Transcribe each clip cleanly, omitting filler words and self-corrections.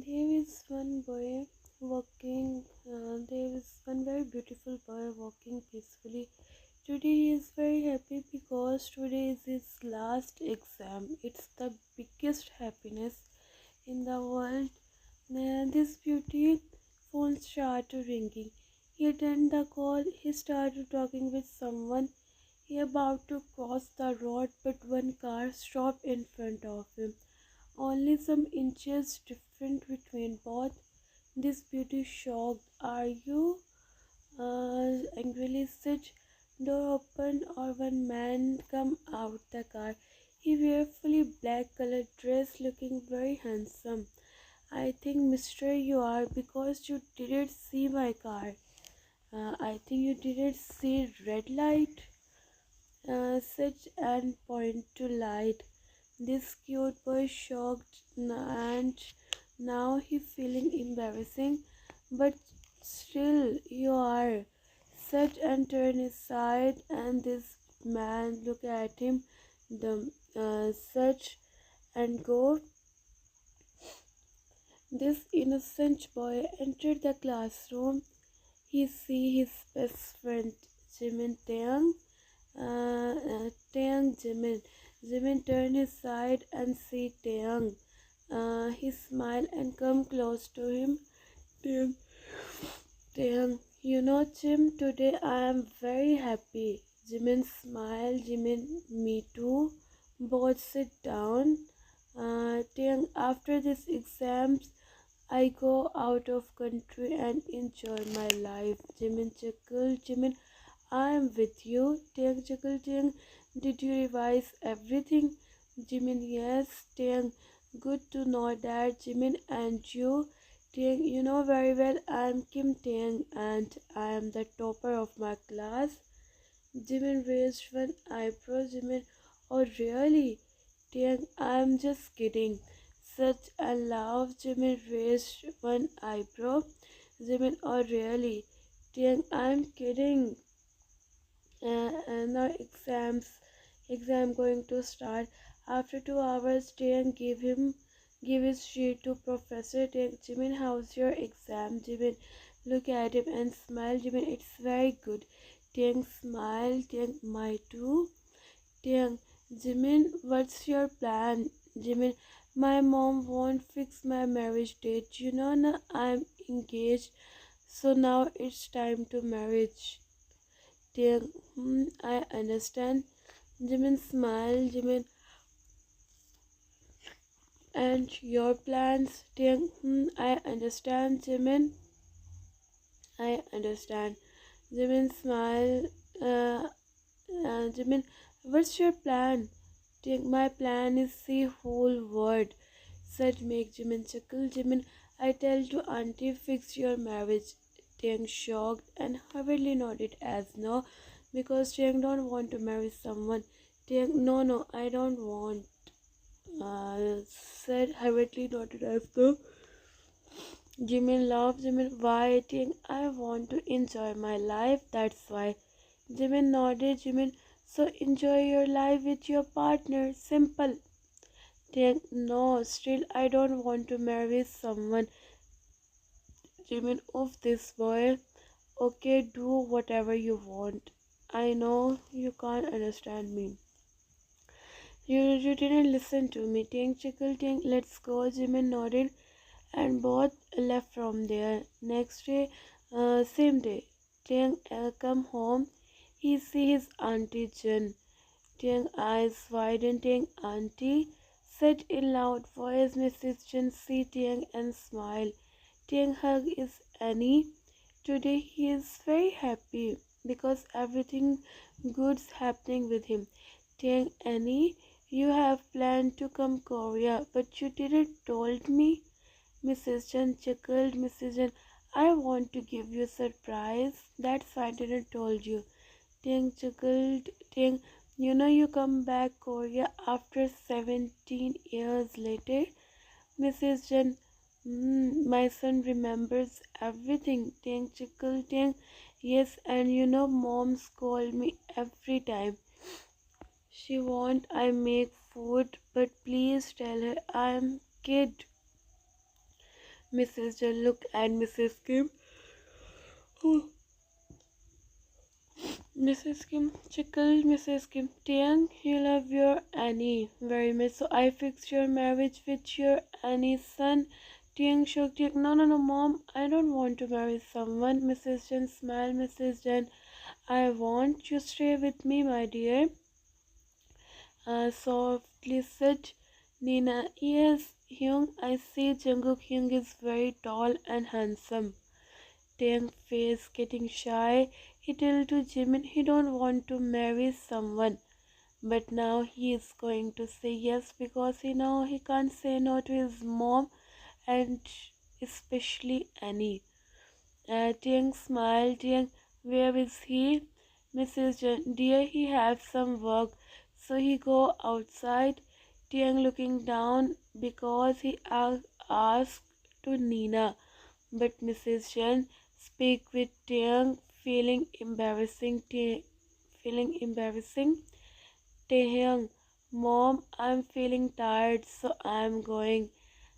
There is one boy there is one very beautiful boy walking peacefully. Today he is very happy because today is his last exam. It's the biggest happiness in the world. This beauty phone started ringing. He attended the call. He started talking with someone. He about to cross the road, but one car stopped in front of him. Only some inches different between both. This beauty shocked. Are you? Angrily said. Door opened or one man come out the car. He wear fully black colored dress looking very handsome. I think mister you are because you didn't see my car. I think you didn't see red light. Said and point to light. This cute boy shocked and now he feeling embarrassing, but still you are. Said and turn aside, and this man look at him. The such and go. This innocent boy entered the classroom. He see his best friend Jimin Taeyang. Taeyang Jimin. Jimin turned his side and see Taeyang. He smiled and come close to him. Taeyang, Taeyang, you know Jim, today I am very happy. Jimin smiled. Jimin, me too. Both sit down. Taeyang, after this exams, I go out of country and enjoy my life. Jimin chuckled. Jimin, I am with you. Taeyang chuckled. Taeyang, did you revise everything? Jimin, yes. Taeyang, good to know that. Jimin, and you? Taeyang, you know very well I am Kim Taeyang and I am the topper of my class. Jimin raised one eyebrow. Jimin, oh really? Taeyang, I am just kidding. Such a laugh. Jimin raised one eyebrow. Jimin, oh really? Taeyang, I am kidding. And now exam going to start. After 2 hours, Taeyang give his sheet to Professor Taeyang. Jimin, how's your exam? Jimin look at him and smile. Jimin, it's very good. Taeyang smile. Taeyang, my too. Taeyang, Jimin, what's your plan? Jimin, my mom won't fix my marriage date. You know, na, I'm engaged, so now it's time to marriage. Taeyang, I understand. Jimin smiled. Jimin, and your plans? Taeyang, I understand. Jimin, I understand. Jimin smiled. Jimin, what's your plan? Taeyang, my plan is see whole world. Said make Jimin chuckle. Jimin, I tell to auntie fix your marriage. Taeyang shocked and hurriedly nodded as no, because Taeyang don't want to marry someone. Taeyang, no, I don't want. Said hurriedly nodded as no. Jimin laughed. Jimin, why? Taeyang, I want to enjoy my life. That's why. Jimin nodded. Jimin, so enjoy your life with your partner. Simple. Taeyang, no, still I don't want to marry someone. Jimin, of this boy. Okay, do whatever you want. I know you can't understand me. You didn't listen to me. Taeyang chuckled. Taeyang, let's go. Jimin nodded and both left from there. Next day, same day, Taeyang come home. He see his auntie Jen. Taeyang eyes widened. Taeyang, auntie, said in loud voice. Mrs. Jen see Taeyang and smiled. Taeyang hug is Annie. Today he is very happy because everything good's happening with him. Taeyang, Annie, you have planned to come Korea, but you didn't told me. Mrs. Chen chuckled. Mrs. Chen, I want to give you a surprise. That's why I didn't told you. Ting chuckled. Ting, you know you come back Korea after 17 years later. Mrs. Chen, my son remembers everything. Ting chuckled. Ting, yes, and you know mom's call me every time. She want I make food, but please tell her I'm kid. Mrs. Jen looked at Mrs. Kim. Oh, Mrs. Kim chuckled. Mrs. Kim, Tiang, you love your Annie very much, so I fixed your marriage with your Annie's son. Tiang shook. Tiang, no, no, no, Mom, I don't want to marry someone. Mrs. Jen smiled. Mrs. Jen, I want you to stay with me, my dear. Softly said Nina. Yes, Hyung, I see Jungkook Hyung is very tall and handsome. Taeyang's face getting shy. He told to Jimin he don't want to marry someone. But now he is going to say yes because he know he can't say no to his mom and especially Annie. Taeyang smiled. Taeyang, where is he? Mrs. Jen, dear, he have some work, so he go outside. Taeyang looking down because he asked to Nina, but Mrs. Jen speak with Taeyang, feeling embarrassing. Taehyung, Mom, I'm feeling tired, so I'm going.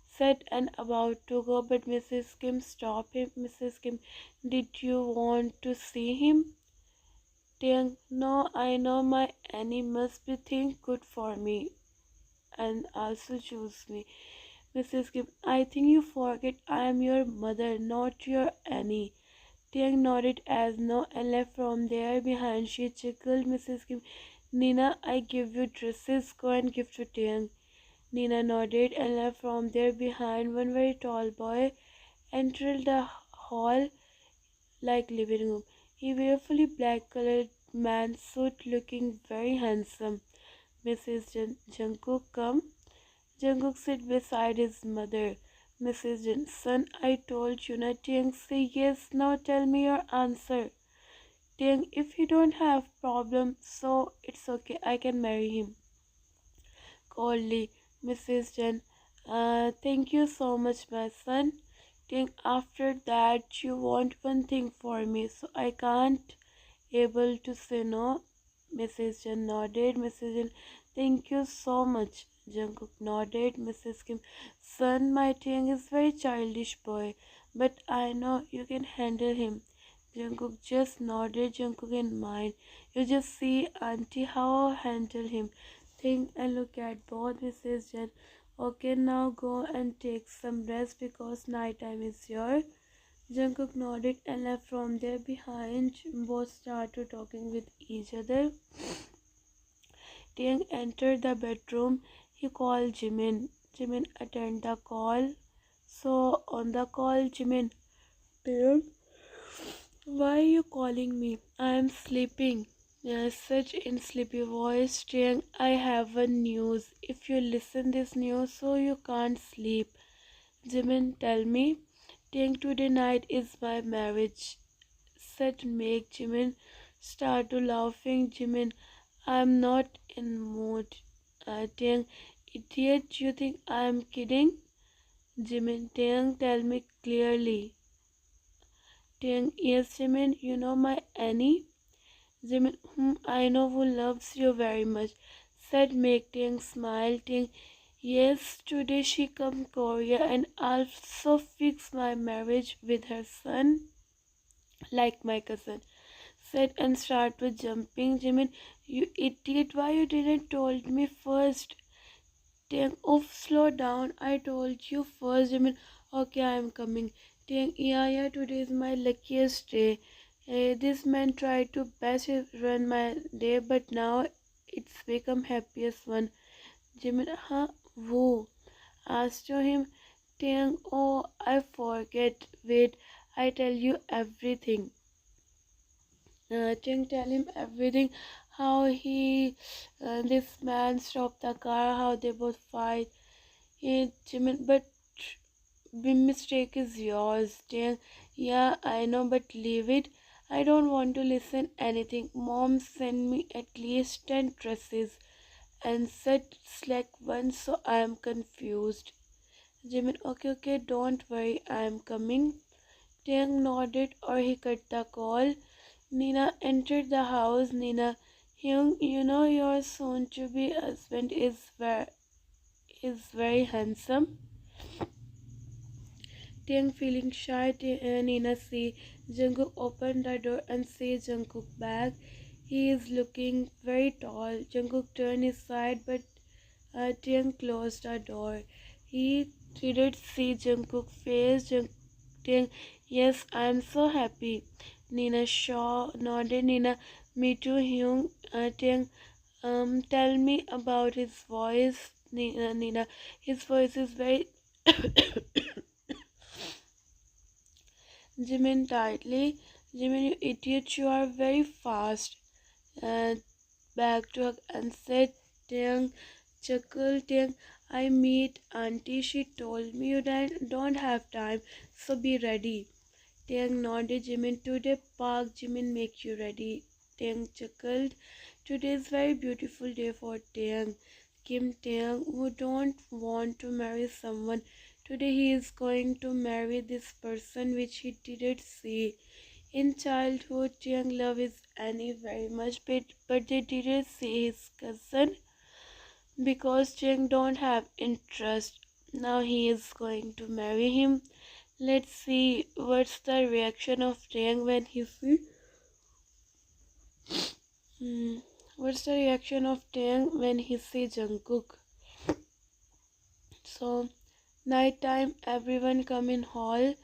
Said and about to go, but Mrs. Kim stopped him. Mrs. Kim, did you want to see him? Taehyung, no, I know my Annie must be think good for me and also choose me. Mrs. Kim, I think you forget I am your mother, not your Annie. Taeyang nodded as no and left from there behind. She chuckled. Mrs. Kim, Nina, I give you dresses. Go and give to Taeyang. Nina nodded and left from there behind. One very tall boy entered the hall like living room. He wore a fully black colored man's suit looking very handsome. Mrs. Jungkook come. Jungkook sit beside his mother. Mrs. Jin, son, I told you not. Taeyang say yes. Now tell me your answer. Taeyang, if you don't have problem, so it's okay. I can marry him. Coldly, Mrs. Jen, thank you so much, my son. Taeyang, after that, you want one thing for me, so I can't able to say no. Mrs. Jen nodded. Mrs. Jen, thank you so much. Jungkook nodded. Mrs. Kim, son, my Taeyang is very childish boy, but I know you can handle him. Jungkook just nodded. Jungkook in mind. You just see auntie how I handle him. Think and look at both. Mrs. Jen. Okay, now go and take some rest because night time is here. Jungkook nodded and left from there behind. Both started talking with each other. Taeyang entered the bedroom. He called Jimin. Jimin attended the call. So on the call, Jimin, Taeyang, why are you calling me? I am sleeping. Said in sleepy voice, Taeyang, I have a news. If you listen this news, so you can't sleep. Jimin, tell me. Taeyang, today night is my marriage. Said make Jimin start to laughing. Jimin, I'm not in mood. Taeyang, idiot, you think I'm kidding? Jimin, Taeyang, tell me clearly. Taeyang, yes, Jimin, you know my Annie? Jimin, whom I know who loves you very much, said make Taeyang smile. Taeyang, yes, today she come Korea and also fix my marriage with her son, like my cousin. Said and start with jumping. Jimin, you idiot, why you didn't told me first? Taeyang, oh, slow down, I told you first. Jimin, okay, I am coming. Taeyang, yeah, today is my luckiest day. This man tried to best run my day, but now it's become happiest one. Jimin, huh? Who? Asked to him. Taeyang, oh, I forget. Wait, I tell you everything. Taeyang tell him everything. How this man stopped the car, how they both fight. Jimin, but the mistake is yours. Taeyang, yeah, I know, but leave it. I don't want to listen anything. Mom sent me at least 10 dresses and said select one, so I am confused. Jimin, okay, don't worry, I am coming. Taeyang nodded or he cut the call. Nina entered the house. Nina, Hyung, you know your soon-to-be husband is very handsome. Tiang feeling shy, Nina see Jungkook open the door and see Jungkook back. He is looking very tall. Jungkook turned his side, but Tiang closed the door. He didn't see Jungkook's face. Tiang, yes, I'm so happy. Nina Shaw nodded. Nina, me too, Hyung. Tiang, tell me about his voice. Nina, his voice is very Jimin tightly. Jimin, you idiot, you are very fast. Uh, Back to hug and said, Tiang, chuckle, Tiang, I meet auntie. She told me you don't have time, so be ready. Tiang nodded. Jimin, today park. Jimin make you ready. Tiang chuckled. Today is very beautiful day for Tiang. Kim Tiang, who don't want to marry someone. Today he is going to marry this person which he didn't see. In childhood, Tiang loved his Annie very much, but they didn't see his cousin because Tiang don't have interest. Now he is going to marry him. Let's see what's the reaction of Tiang when he see. Hmm. What's the reaction of Tiang when he see Jungkook? So, nighttime, everyone come in hall.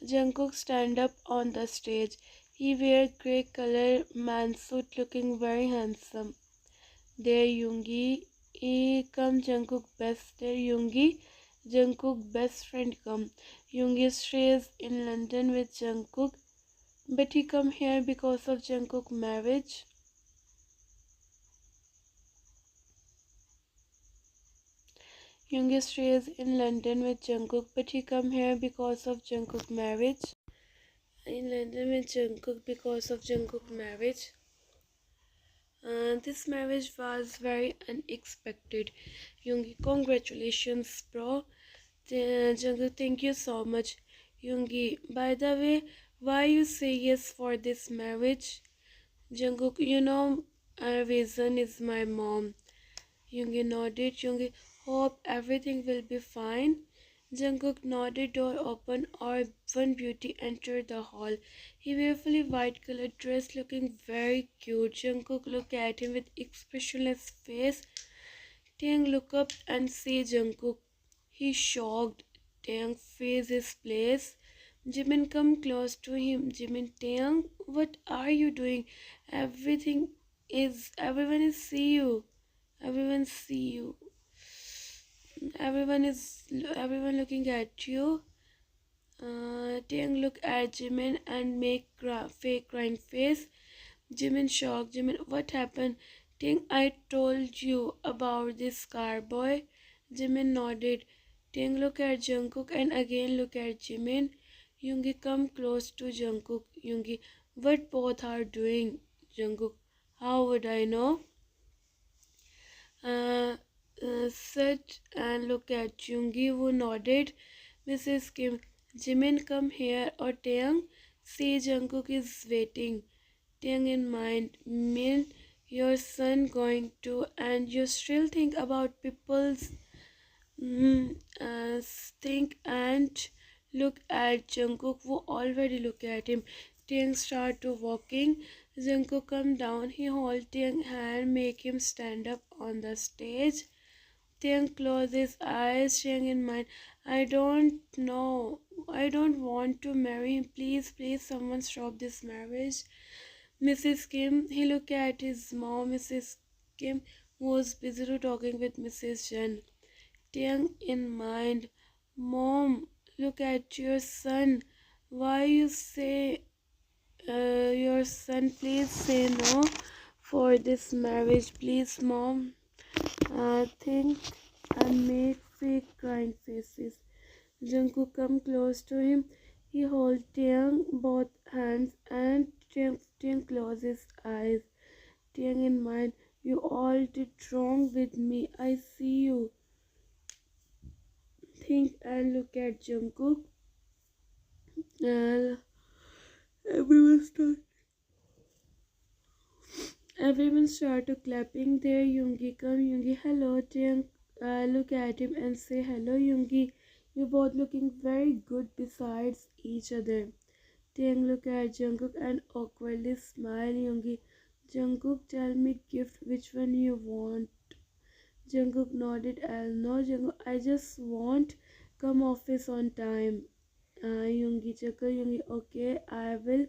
Jungkook stand up on the stage. He wear grey color mansuit looking very handsome. There Yoongi come Jungkook best there Yoongi Jungkook best friend come. Yoongi stays in London with Jungkook, but he come here because of Jungkook marriage. Yoongi stays in London with Jungkook, but he come here because of Jungkook marriage. In London with Jungkook because of Jungkook marriage. This marriage was very unexpected. Yoongi, congratulations, bro. Jungkook, thank you so much. Yoongi, by the way, why you say yes for this marriage? Jungkook, our reason is my mom. Yoongi nodded. Yoongi, hope everything will be fine. Jungkook nodded. Door open. Or one beauty entered the hall. He wear fully white colored dress, looking very cute. Jungkook looked at him with expressionless face. Taeyang looked up and see Jungkook. He shocked. Taeyang face his place. Jimin come close to him. Jimin, Taeyang, what are you doing? Everyone is see you. Everyone see you. Everyone looking at you. Taeyang look at Jimin and make fake crying face. Jimin shocked. Jimin, what happened? Ting, I told you about this car, boy. Jimin nodded. Ting, look at Jungkook and again look at Jimin. Yoongi, come close to Jungkook. Yoongi, what both are doing? Jungkook, how would I know? Uh, Sit and look at Yoongi, who nodded. Mrs. Kim, Jimin, come here. Or Taeyang, see Jungkook is waiting. Thing in mind, mean your son going to, and you still think about people's think and look at Jungkook who already look at him. Tiang start to walking. Jungkook come down. He hold Tiang hand, make him stand up on the stage. Tiang close his eyes. Tiang in mind, I don't know. I don't want to marry him. Please, please, someone stop this marriage. Mrs. Kim, he looked at his mom. Mrs. Kim was busy talking with Mrs. Chen. Tiang in mind, Mom, look at your son. Why you say your son? Please say no for this marriage, please, Mom. Think and make fake crying faces. Jungkook come close to him. He holds Tiang both hands and Tiang closes his eyes. Tiang in mind, you all did wrong with me. I see you. Think and look at Jungkook. Uh, everyone start. Everyone started clapping. There, Yoongi come. Yoongi, hello. Tiang look at him and say hello, Yoongi. You both looking very good besides each other. Taeyang look at Jungkook and awkwardly smile. Yoongi, Jungkook, tell me gift which one you want. Jungkook nodded. I'll know Jungkook. I just want come office on time. Yoongi chuckle. Yoongi, okay, I will.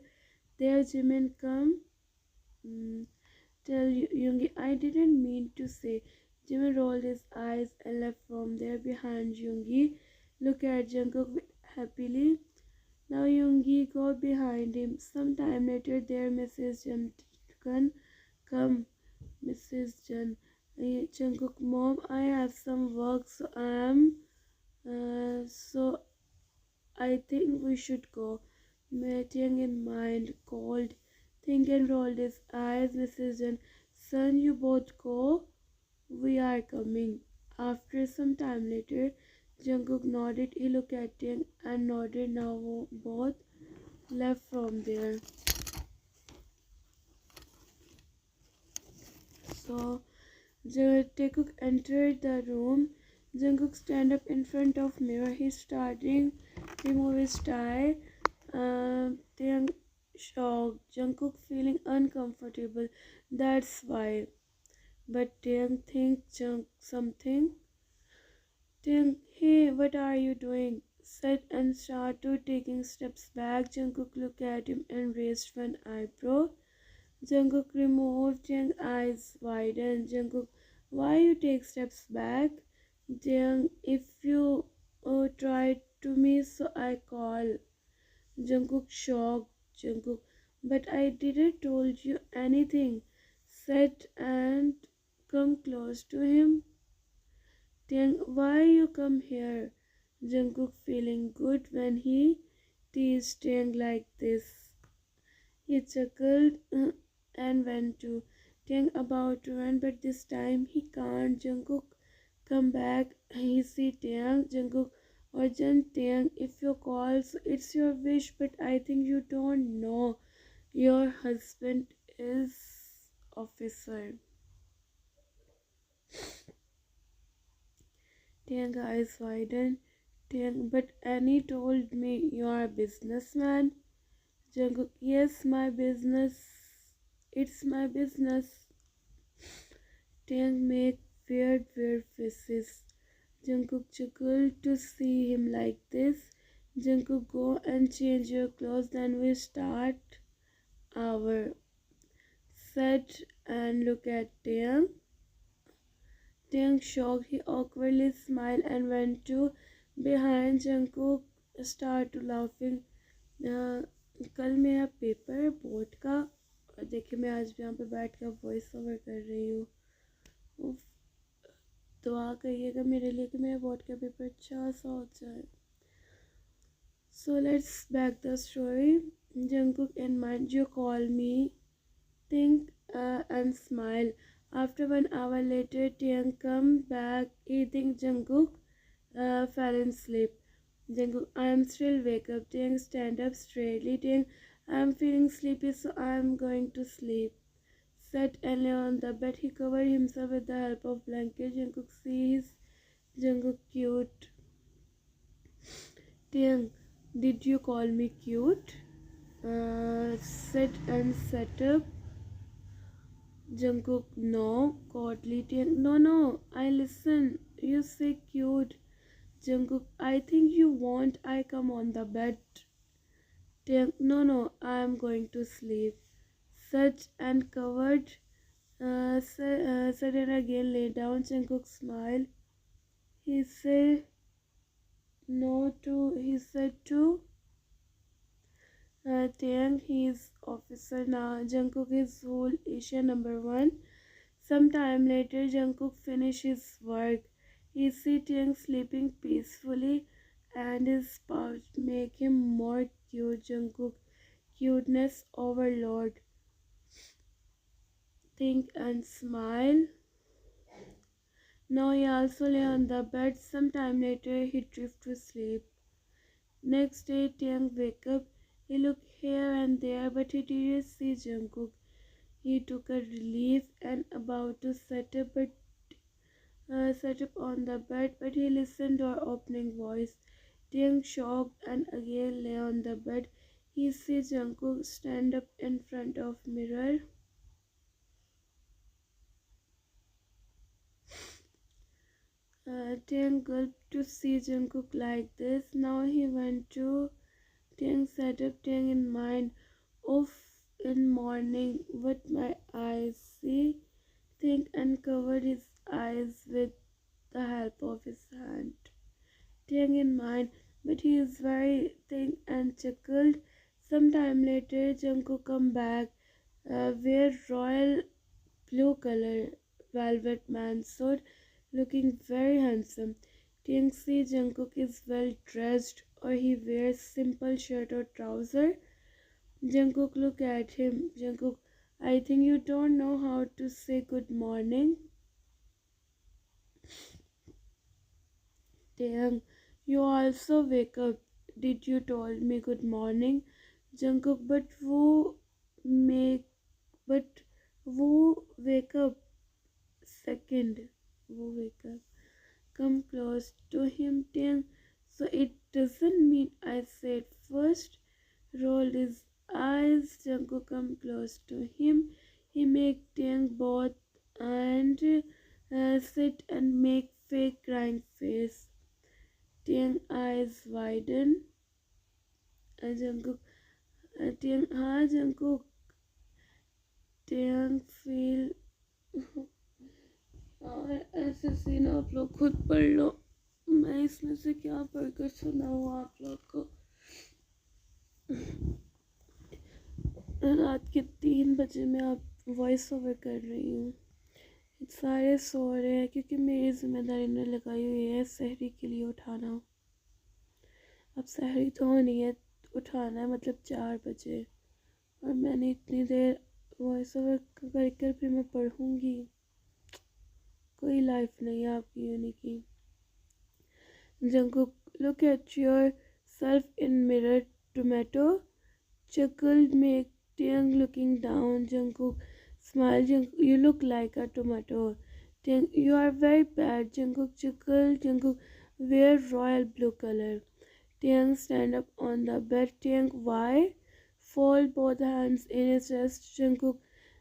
There, Jimin, come. Mm, tell Yoongi, I didn't mean to say. Jimin rolled his eyes and left from there behind Yoongi. Look at Jungkook happily. Now Yoongi got behind him. Some time later, there Mrs. Jungkook come. Mrs. Jun. Jungkook, mom, I have some work, so I think we should go. Meeting in mind, called, think and rolled his eyes. Mrs. Jun, son, you both go. We are coming. After some time later, Jungkook nodded. He looked at him and nodded. Now both left from there. So Taekook entered the room. Jungkook stand up in front of mirror. He's starting remove his tie. Taeyang shocked. Jungkook feeling uncomfortable. That's why. But Taeyang think something. Taeyang, hey, what are you doing? Said and started taking steps back. Jungkook looked at him and raised one eyebrow. Jungkook removed Taeyang's eyes widened. Jungkook, why you take steps back? Taeyang, if you try to me, so I call. Jungkook shocked. Jungkook, but I didn't told you anything. Said and come close to him. Taeyang, why you come here? Jungkook feeling good when he teased Taeyang like this. He chuckled and went to Taeyang about to run, but this time he can't. Jungkook come back. He see Taeyang. Jungkook, urgent Taeyang, if you call, so it's your wish, but I think you don't know. Your husband is officer. Taeyang eyes widen. Taeyang, but Annie told me you are a businessman. Jungkook, yes, my business. It's my business. Taeyang make weird faces. Jungkook chuckled to see him like this. Jungkook, go and change your clothes, then we start our set and look at Taeyang. Taeyang shocked. He awkwardly smiled and went to behind Jungkook. Started laughing. कल मेरा paper है board का और देखिए मैं आज भी यहाँ पे बैठ कर वॉइस ओवर कर रही हूँ. दुआ करिएगा मेरे लिए कि मेरा बोर्ड का पेपर अच्छा सा हो जाए. So let's back the story. Jungkook in mind, you call me, think and smile. After 1 hour later, Taeyang come back. He think Jungkook fell in sleep. Jungkook, I am still wake up. Taeyang stand up straightly. Taeyang, I am feeling sleepy, so I am going to sleep. Sat and lay on the bed. He covered himself with the help of blanket. Jungkook sees Jungkook cute. Taeyang, did you call me cute? Sit and set up. Jungkook, no. Coldly, Taeyang, no, I listen. You say cute. Jungkook, I think you want I come on the bed. Taeyang, no, I am going to sleep. Such and covered. Said and again lay down. Jungkook smiled. He said no to. He said to Taeyang, he is officer now. Jungkook is Seoul Asia #1. Sometime later, Jungkook finished his work. He see Taeyang sleeping peacefully, and his pouch make him more cute. Jungkook, cuteness overload. Think and smile. Now he also lay on the bed. Sometime later, he drifted to sleep. Next day, Taeyang wake up. He looked here and there, but he didn't see Jungkook. He took a relief and about to set up on the bed, but he listened to our opening voice. Taeyang, shocked and again lay on the bed. He sees Jungkook stand up in front of mirror. Taeyang gulped to see Jungkook like this. Now he went to Taeyang sat up, Taeyang in mind. Off in morning, what my eyes see. Taeyang uncovered his eyes with the help of his hand. Taeyang in mind, but he is very thin and chuckled. Some time later, Jungkook come back, wear royal blue color velvet man suit, looking very handsome. Taeyang see Jungkook is well dressed, or he wears simple shirt or trouser. Jungkook look at him. Jungkook, I think you don't know how to say good morning. Taeyang, you also wake up. Did you told me good morning? Jungkook, make but who wake up second? Who wake up? Come close to him, Taeyang. So it doesn't mean I said first. Roll his eyes. Jungkook come close to him. He make Taeyang both and sit and make fake crying face. Taeyang eyes widen. Jungkook, Taeyang, हाँ Jungkook. Taeyang feel और ऐसे scene आप लोग खुद पढ़ लो. मैं इसमें से क्या पढ़कर सुनाऊँ आप लोग को. रात के 3 बजे मैं आप वॉइस ओवर कर रही हूँ. सारे सो रहे हैं क्योंकि मेरी जिम्मेदारी ने लगाई हुई है सहरी के लिए उठाना. अब सहरी तो नहीं है, उठाना है मतलब 4 बजे. और मैंने इतनी देर वॉइस ओवर कर कर फिर मैं पढ़ूँगी. कोई लाइफ नहीं है आपकी यूनी की. Jungkook, look at yourself in mirror. Tomato chuckled, make Taeyang looking down. Jungkook smiled. Jungkook, you look like a tomato. Taeyang, you are very bad. Jungkook chuckled. Jungkook, wear royal blue color. Taeyang stand up on the bed. Taeyang, why? Fold both hands in his chest. Jungkook,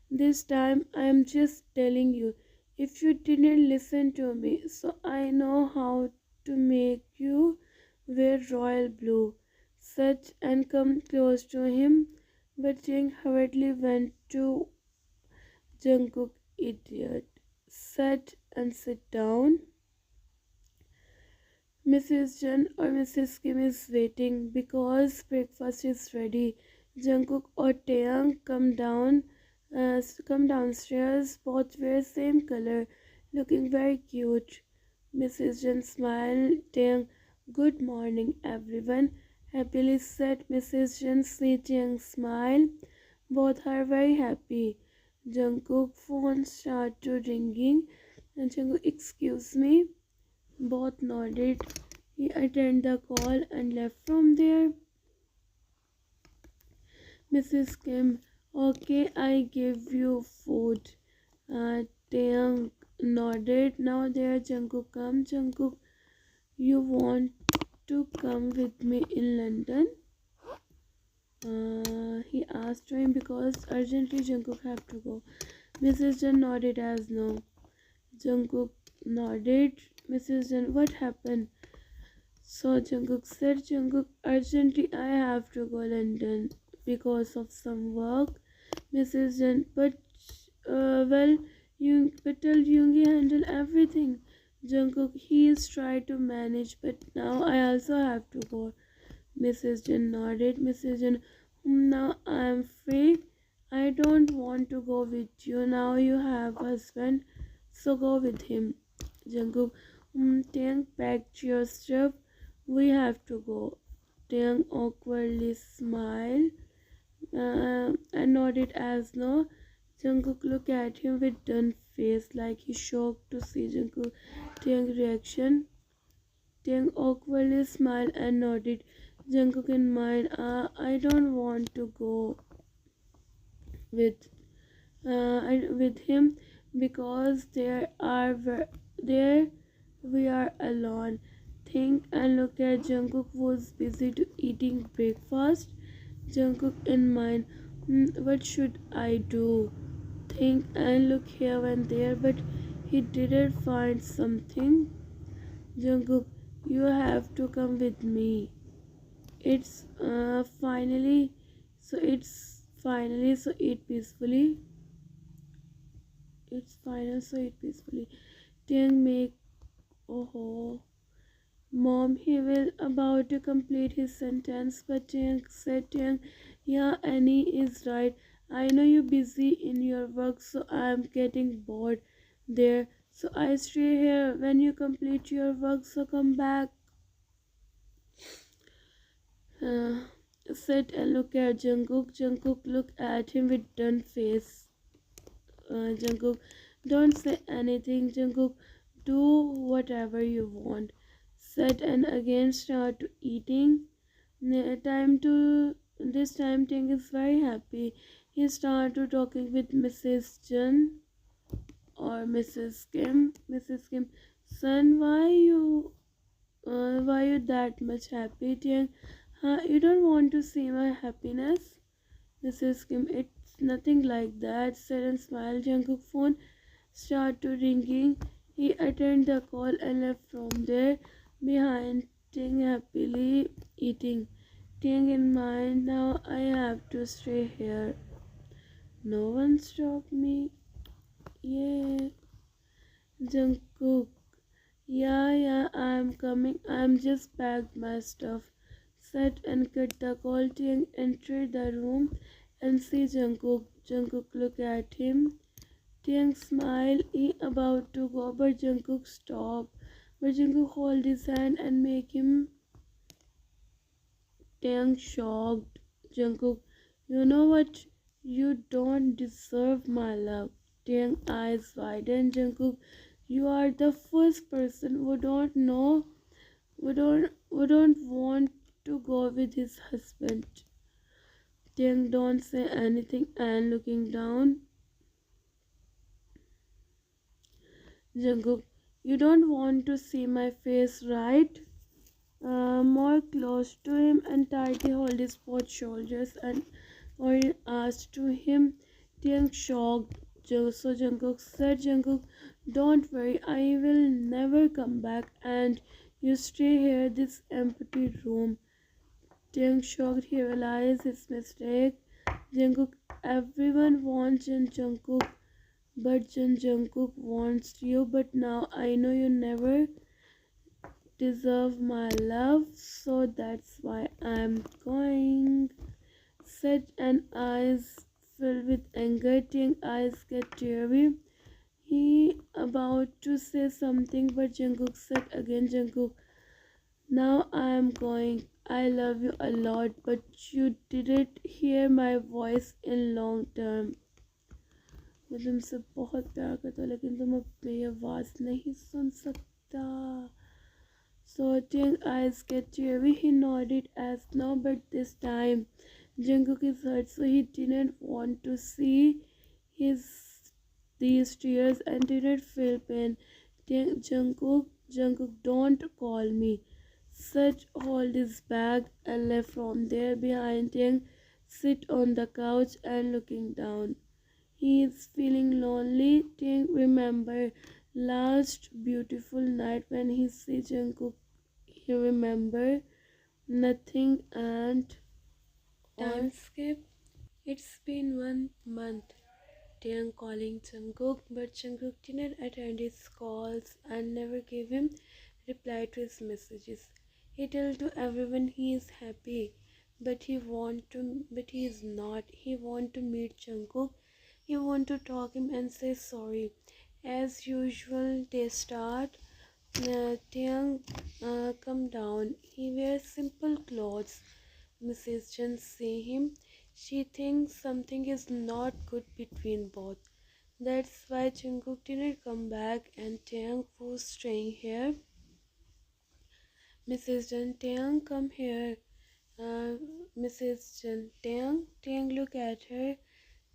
this time I am just telling you. If you didn't listen to me, so I know how to make you wear royal blue. Such and come close to him, but Jing hurriedly went to Jungkook. Idiot. Sat and sit down. Mrs. Jen or Mrs. Kim is waiting because breakfast is ready. Jungkook or Taeyang come downstairs. Both wear same color, looking very cute. Mrs. Jen smiled. Taeyang, good morning, everyone. Happily said Mrs. Jen. See Taeyang smile. Both are very happy. Jungkook phone started ringing. And Jungkook, excuse me. Both nodded. He attended the call and left from there. Mrs. Kim, okay, I give you food. Taeyang nodded. Now there, Jungkook come. Jungkook, you want to come with me in London? He asked him because urgently Jungkook have to go. Mrs. Jen nodded as no. Jungkook nodded. Mrs. Jen, what happened? So Jungkook said, Jungkook, urgently I have to go London because of some work. Mrs. Jen, but well, tell Yoongi handle everything. Jungkook, he is trying to manage, but now I also have to go. Mrs. Jen nodded. Mrs. Jen, now I am free. I don't want to go with you. Now you have husband, so go with him. Jungkook, Taeyang, packed your stuff. We have to go. Taeyang awkwardly smiled and nodded as no. Jungkook looked at him with done face, like he shocked to see Jungkook. Taeyang's reaction. Taeyang awkwardly smiled and nodded. Jungkook in mind, I don't want to go with with him because there we are alone. Think and look at Jungkook was busy to eating breakfast. Jungkook in mind, what should I do? Think and look here and there, but he didn't find something. Jungkook, you have to come with me. It's finally, so eat peacefully. It's final, so eat peacefully. Tiang make, oh, Mom, he will about to complete his sentence, but Tiang said, Tiang, yeah, Annie is right. I know you're busy in your work, so I'm getting bored there. So I stay here when you complete your work, so come back. Uh, Sit and look at Jungkook. Jungkook look at him with done face. Jungkook, don't say anything. Jungkook, do whatever you want. Sit and again start to eating. Time to this time Ting is very happy. He started talking with Mrs. Jun or Mrs. Kim. Mrs. Kim, son, why you that much happy? Ting, huh? You don't want to see my happiness? Mrs. Kim, it's nothing like that, said and smiled. Jungkook's phone started ringing. He attended the call and left from there behind Ting happily eating. Ting in mind, now I have to stay here. No one stopped me. Yeah. Jungkook, yeah, I'm coming. I'm just packed my stuff. Set and cut the call. Ting entered the room and see Jungkook. Jungkook look at him. Tiang smiled. He about to go, but Jungkook stopped. But Jungkook hold his hand and make him Tiang shocked. Jungkook, you know what? You don't deserve my love. Tiang eyes widened. Jungkook, you are the first person who don't know, who don't want to go with his husband. Tiang don't say anything and looking down. Jungkook, you don't want to see my face, right? More close to him and tightly hold his both shoulders and or asked to him. Tiang shocked. So Jungkook said, Jungkook, don't worry, I will never come back and you stay here, this empty room. Tiang shocked, he realized his mistake. Jungkook, everyone wants Jungkook, but Jungkook wants you, but now I know you never deserve my love, so that's why I'm going. Said and eyes filled with anger, Ting eyes get teary. He about to say something, but Jungkook said again, Jungkook, now I'm going. I love you a lot, but you didn't hear my voice in long term. मैं तुमसे बहुत प्यार करता हूँ लेकिन तुम अब मेरी आवाज़ नहीं सुन सकता. Sorting eyes get teary, he nodded as no, but this time Jungkook is hurt, so he didn't want to see his these tears and didn't feel pain. Jungkook, don't call me. Such hold his bag and left from there behind him, sit on the couch and looking down. He is feeling lonely. Remember last beautiful night when he see Jungkook. He remember nothing and time skip. It's been 1 month. Taeyang calling Jungkook, but Jungkook didn't attend his calls and never gave him reply to his messages. He told to everyone he is happy, but he is not. He want to meet Jungkook. He want to talk him and say sorry. As usual, they start. Taeyang come down. He wears simple clothes. Mrs. Chen see him. She thinks something is not good between both. That's why Jungkook didn't come back and Taeyang was staying here. Mrs. Chen, Taeyang, come here. Uh, Mrs. Chen, Taeyang, look at her.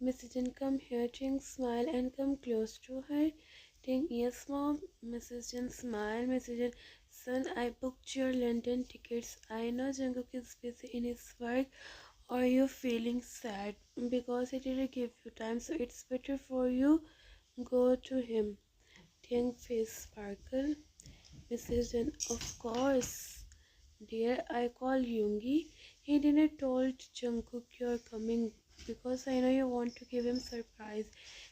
Mrs. Chen, come here. Taeyang smile and come close to her. Taeyang, yes, mom. Mrs. Chen smile. Mrs. Chen, listen, I booked your London tickets. I know Jungkook is busy in his work or you feeling sad because he didn't give you time, so it's better for you go to him. Tiang face sparkle. Mrs. Jen, of course. Dear, I call Yoongi. He didn't told Jungkook you're coming because I know you want to give him surprise.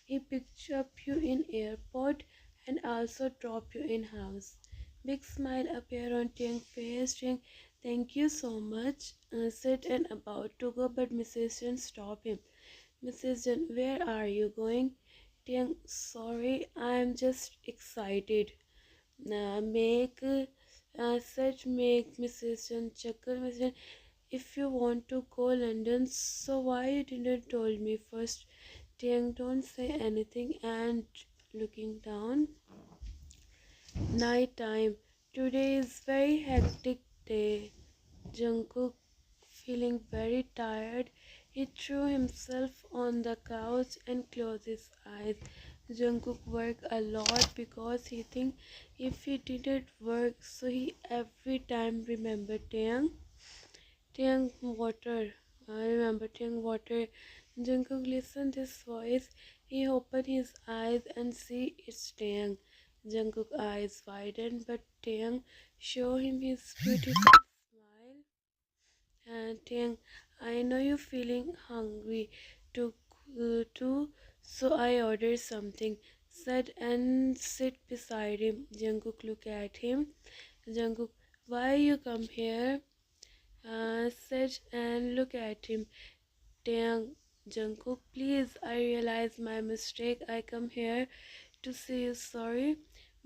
He picked up you in airport and also drop you in house. Big smile appear on Tiang's face. Tiang, thank you so much. Said and about to go, but Mrs. Jen stop him. Mrs. Jen, where are you going? Tiang, sorry, I'm just excited. Make such make Mrs. Chen chuckle. Mrs. Chen, if you want to go London, so why you didn't told me first? Tiang, don't say anything. And looking down, night time. Today is very hectic day. Jungkook, feeling very tired, he threw himself on the couch and closed his eyes. Jungkook worked a lot because he think if he didn't work, so he every time remember Taeyang. Taeyang water. I remember Taeyang water. Jungkook listened his voice. He opened his eyes and see it's Taeyang. Jungkook eyes widened, but Taeyang show him his beautiful smile. And I know you're feeling hungry too, so I ordered something. Said and sit beside him. Jungkook look at him. Jungkook, why you come here? Said and look at him. Taeyang, Jungkook, please, I realize my mistake. I come here to say you sorry.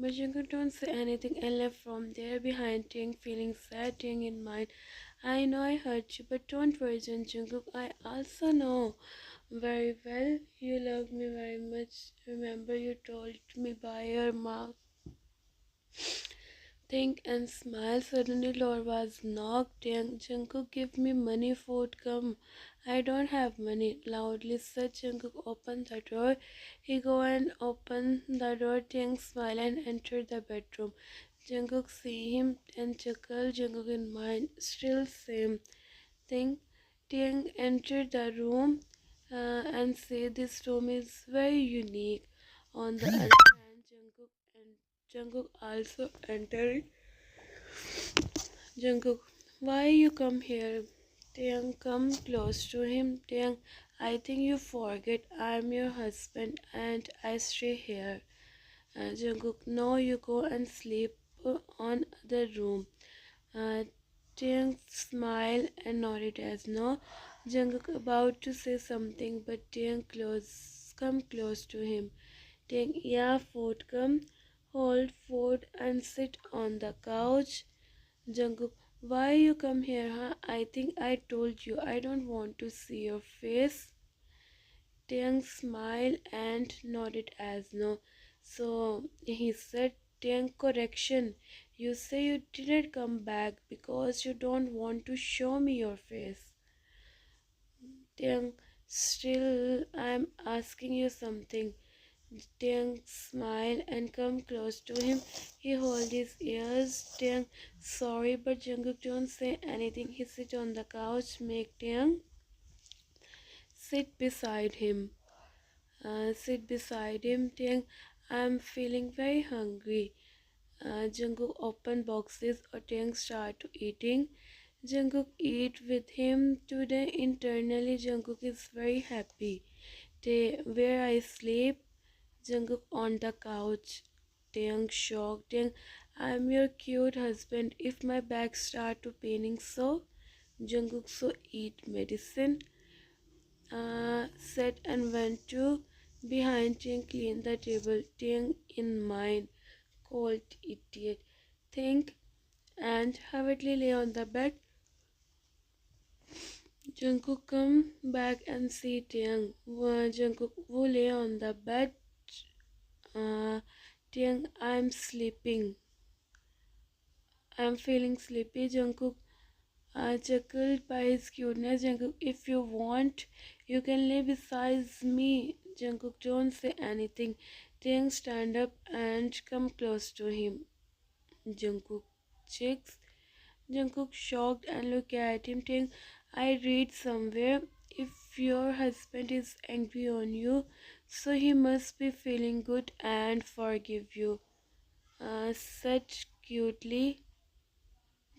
But Jungkook don't say anything and left from there behind Taeyang feeling sad, Taeyang in mind. I know I hurt you, but don't worry, Jungkook. I also know very well you love me very much. Remember you told me by your mouth. Think and smile. Suddenly door was knocked. Jungkook, give me money, food come. I don't have money. Loudly said Jungkook, open the door. He go and open the door. Taeyang smile and enter the bedroom. Jungkook see him and chuckle. Jungkook in mind, still same thing. Taeyang entered the room and say this room is very unique. On the other hand, Jungkook also entered. Jungkook, why you come here? Taeyang come close to him. Taeyang, I think you forget I'm your husband and I stay here. Jungkook, no, you go and sleep on the room. Uh, Taeyang smiled and nodded as no. Jungkook about to say something, but come close to him. Taeyang, yeah, food come. Hold food and sit on the couch. Jungkook, why you come here, huh? I think I told you I don't want to see your face. Taeyang smiled and nodded as no. So he said, Taeyang, correction. You say you didn't come back because you don't want to show me your face. Taeyang, still I'm asking you something. Taeyang smiled and come close to him. He held his ears. Taeyang, sorry, but Jungkook don't say anything. He sit on the couch. Make Taeyang sit beside him. Taeyang, I'm feeling very hungry. Jungkook open boxes or Taeyang start to eating. Jungkook eat with him today. Internally, Jungkook is very happy. Where I sleep, Jungkook on the couch. Taeyang shocked. Taeyang, I'm your cute husband. If my back start to paining so, Jungkook so eat medicine. Said and went to behind Taeyang clean the table. Taeyang in mind, cold idiot. Think and hurriedly lay on the bed. Jungkook come back and see Taeyang. Jungkook who lay on the bed. Taeyang, I'm sleeping. I'm feeling sleepy. Jungkook chuckled by his cuteness. Jungkook, if you want, you can lay beside me. Jungkook, don't say anything. Taeyang stand up and come close to him. Jungkook cheeks. Jungkook shocked and looked at him, saying, I read somewhere if your husband is angry on you, so he must be feeling good and forgive you. Such cutely.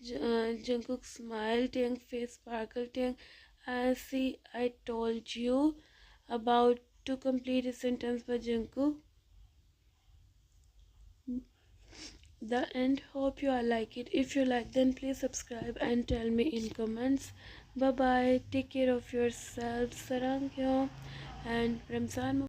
Jungkook smiled, Tang face sparkled, Tang. See, I told you about to complete a sentence by Jungkook. The end. Hope you all like it. If you like, then please subscribe and tell me in comments. Bye bye. Take care of yourself. Sarang and Ramzan.